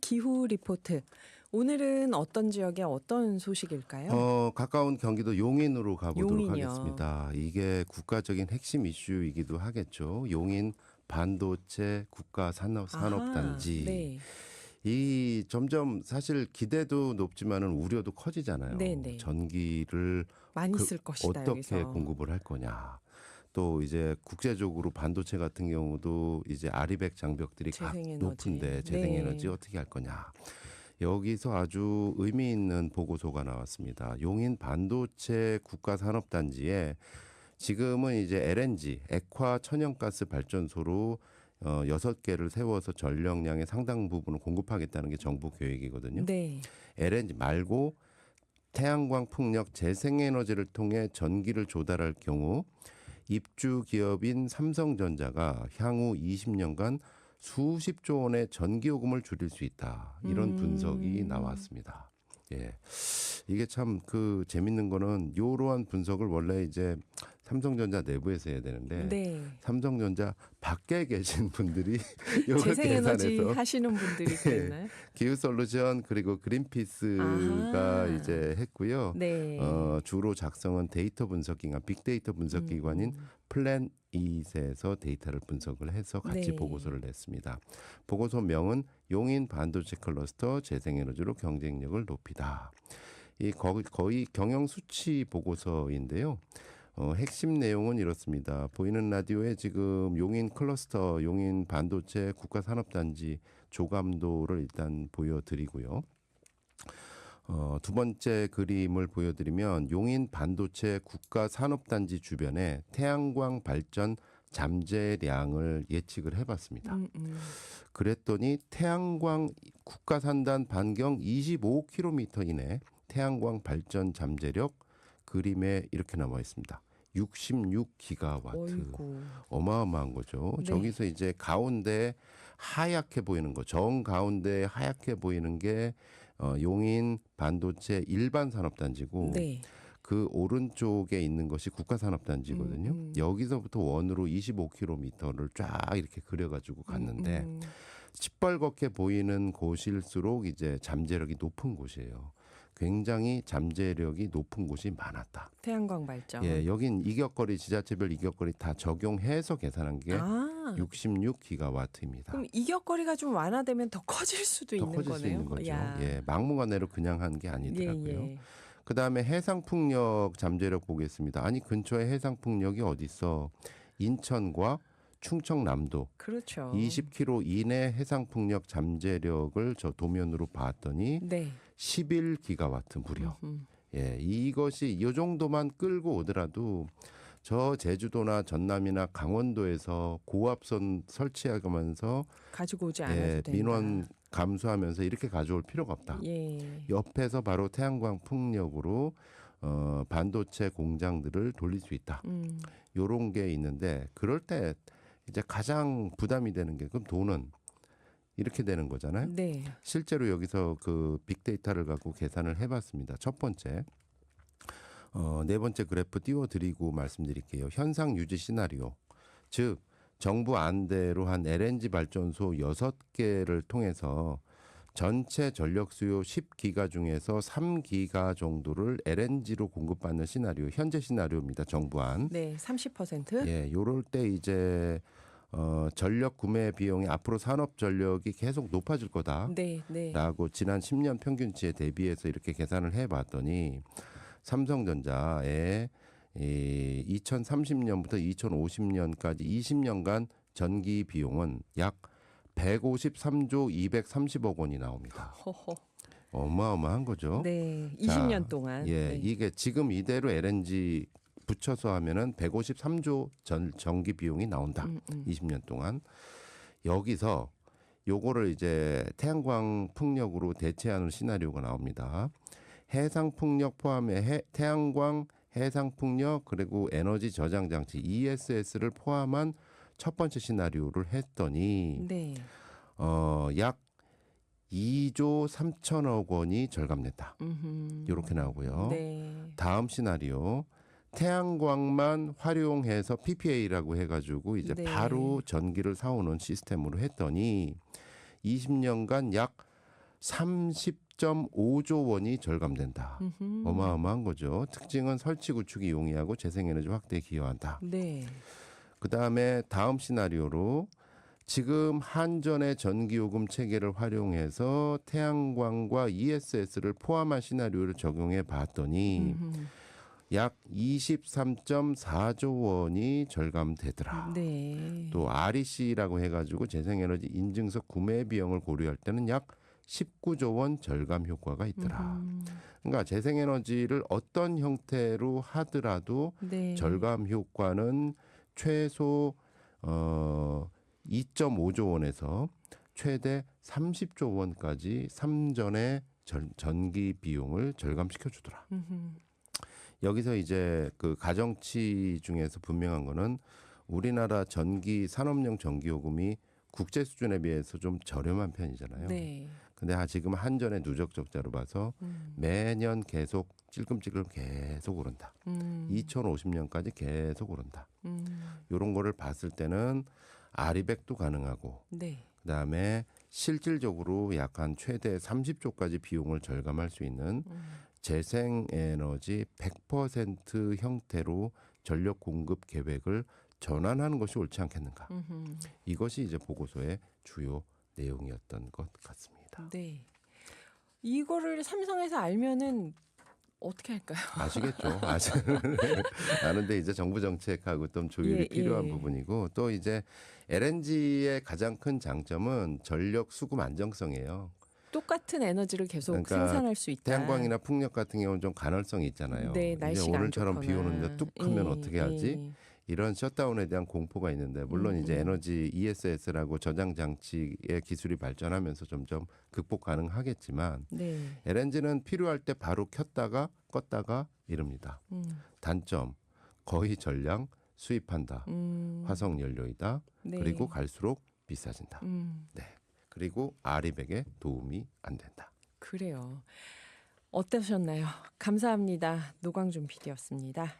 기후 리포트. 오늘은 어떤 지역의 어떤 소식일까요? 가까운 경기도 용인으로 가보도록 용인이요. 하겠습니다. 이게 국가적인 핵심 이슈이기도 하겠죠. 용인 반도체 국가 산업단지. 네. 이 점점 사실 기대도 높지만은 우려도 커지잖아요. 네네. 전기를 많이 쓸 것이다, 어떻게 여기서. 공급을 할 거냐. 또 이제 국제적으로 반도체 같은 경우도 이제 아리백 장벽들이 재생에너지. 높은데 재생에너지 네. 어떻게 할 거냐. 여기서 아주 의미 있는 보고서가 나왔습니다. 용인 반도체 국가산업단지에 지금은 이제 LNG, 액화 천연가스 발전소로 6개를 세워서 전력량의 상당 부분을 공급하겠다는 게 정부 계획이거든요. 네. LNG 말고 태양광 풍력 재생에너지를 통해 전기를 조달할 경우 입주 기업인 삼성전자가 향후 20년간 수십조 원의 전기요금을 줄일 수 있다. 이런 분석이 나왔습니다. 예. 이게 참 재밌는 거는 이러한 분석을 원래 이제 삼성전자 내부에서 해야 되는데 네. 삼성전자 밖에 계신 분들이 이걸 재생에너지 계산해서 하시는 분들이 있나요? 기후솔루션 그리고 그린피스가 아하. 이제 했고요. 네. 주로 작성은 데이터 분석기관, 빅데이터 분석기관인 플랜잇에서 데이터를 분석을 해서 같이 네. 보고서를 냈습니다. 보고서명은 용인 반도체 클러스터 재생에너지로 경쟁력을 높이다. 이 거의 경영 수치 보고서인데요. 핵심 내용은 이렇습니다. 보이는 라디오에 지금 용인 클러스터, 용인 반도체 국가산업단지 조감도를 일단 보여드리고요. 두 번째 그림을 보여드리면 용인 반도체 국가산업단지 주변에 태양광 발전 잠재량을 예측을 해봤습니다. 그랬더니 태양광 국가산단 반경 25km 이내 태양광 발전 잠재력 그림에 이렇게 나와 있습니다. 66기가와트. 어이구. 어마어마한 거죠. 네. 저기서 이제 가운데 하얗게 보이는 거, 정 가운데 하얗게 보이는 게 용인 반도체 일반 산업단지고 네. 그 오른쪽에 있는 것이 국가산업단지거든요. 여기서부터 원으로 25km를 쫙 이렇게 그려가지고 갔는데 시뻘겋게 보이는 곳일수록 이제 잠재력이 높은 곳이에요. 굉장히 잠재력이 높은 곳이 많았다. 태양광 발전. 예, 여긴 이격거리 지자체별 이격거리 다 적용해서 계산한 게 66기가와트입니다. 그럼 이격거리가 좀 완화되면 더 커질 수도 더 있는 커질 거네요. 수 있는 거죠. 야. 예, 막무가내로 그냥 한 게 아니더라고요. 예. 그다음에 해상풍력 잠재력 보겠습니다. 아니 근처에 해상풍력이 어디 있어? 인천과 충청남도 그렇죠. 20km 이내 해상풍력 잠재력을 저 도면으로 봤더니 네. 11기가와트 무려. 예, 이것이 이 정도만 끌고 오더라도 저 제주도나 전남이나 강원도에서 고압선 설치하면서 가지고 오지 않아도 예, 된다. 민원 감수하면서 이렇게 가져올 필요가 없다. 예. 옆에서 바로 태양광 풍력으로 반도체 공장들을 돌릴 수 있다. 요런 게 있는데 그럴 때 이제 가장 부담이 되는 게 그럼 돈은 이렇게 되는 거잖아요. 네. 실제로 여기서 그 빅데이터를 갖고 계산을 해봤습니다. 첫 번째, 네 번째 그래프 띄워드리고 말씀드릴게요. 현상 유지 시나리오, 즉 정부 안대로 한 LNG 발전소 6개를 통해서 전체 전력 수요 10기가 중에서 3기가 정도를 LNG로 공급받는 시나리오, 현재 시나리오입니다. 정부안. 네, 30%? 예, 요럴 때 이제 전력 구매 비용이 앞으로 산업 전력이 계속 높아질 거다라고 네, 네. 지난 10년 평균치에 대비해서 이렇게 계산을 해봤더니 삼성전자의 2030년부터 2050년까지 20년간 전기 비용은 약 153조 230억 원이 나옵니다. 허허. 어마어마한 거죠. 네, 자, 20년 동안. 예, 네. 이게 지금 이대로 LNG 붙여서 하면은 153조 전기 비용이 나온다. 20년 동안. 여기서 요거를 이제 태양광 풍력으로 대체하는 시나리오가 나옵니다. 해상 풍력 포함해 태양광, 해상 풍력 그리고 에너지 저장 장치 ESS를 포함한 첫 번째 시나리오를 했더니 네. 약 2조 3천억 원이 절감됐다. 이렇게 나오고요. 네. 다음 시나리오 태양광만 활용해서 PPA라고 해가지고 이제 네. 바로 전기를 사오는 시스템으로 했더니 20년간 약 30.5조 원이 절감된다. 음흠. 어마어마한 거죠. 특징은 설치 구축이 용이하고 재생에너지 확대에 기여한다. 네. 그다음에 다음 시나리오로 지금 한전의 전기요금 체계를 활용해서 태양광과 ESS를 포함한 시나리오를 적용해 봤더니 음흠. 약 23.4조 원이 절감되더라. 네. 또 REC라고 해가지고 재생에너지 인증서 구매 비용을 고려할 때는 약 19조 원 절감 효과가 있더라. 음흠. 그러니까 재생에너지를 어떤 형태로 하더라도 네. 절감 효과는 최소 2.5조 원에서 최대 30조 원까지 삼전의 전기 비용을 절감시켜 주더라. 음흠. 여기서 이제 그 가정치 중에서 분명한 거는 우리나라 전기 산업용 전기요금이 국제 수준에 비해서 좀 저렴한 편이잖아요. 네. 근데 지금 한전의 누적 적자로 봐서 매년 계속 찔끔찔끔 계속 오른다. 2050년까지 계속 오른다. 이런 거를 봤을 때는 아리백도 가능하고 네. 그다음에 실질적으로 약 한 최대 30조까지 비용을 절감할 수 있는 재생에너지 100% 형태로 전력 공급 계획을 전환하는 것이 옳지 않겠는가. 음흠. 이것이 이제 보고서의 주요 내용이었던 것 같습니다. 네. 이거를 삼성에서 알면은 어떻게 할까요? 아시겠죠? 아는데 이제 정부 정책하고 좀 조율이 예, 필요한 예. 부분이고 또 이제 LNG의 가장 큰 장점은 전력 수급 안정성이에요. 똑같은 에너지를 계속 그러니까 생산할 수 있다. 태양광이나 풍력 같은 경우는 좀 가능성이 있잖아요. 네, 이제 날씨가 안 오늘처럼 비 좋거나. 오는데 뚝 하면 예, 어떻게 하지? 예. 이런 셧다운에 대한 공포가 있는데 물론 이제 에너지 ESS라고 저장 장치의 기술이 발전하면서 점점 극복 가능하겠지만 네. LNG는 필요할 때 바로 켰다가 껐다가 이릅니다. 단점 거의 전량 수입한다. 화석 연료이다. 네. 그리고 갈수록 비싸진다. 음, 네. 그리고 아리백에 도움이 안 된다. 그래요. 어떠셨나요? 감사합니다. 노광준 PD였습니다.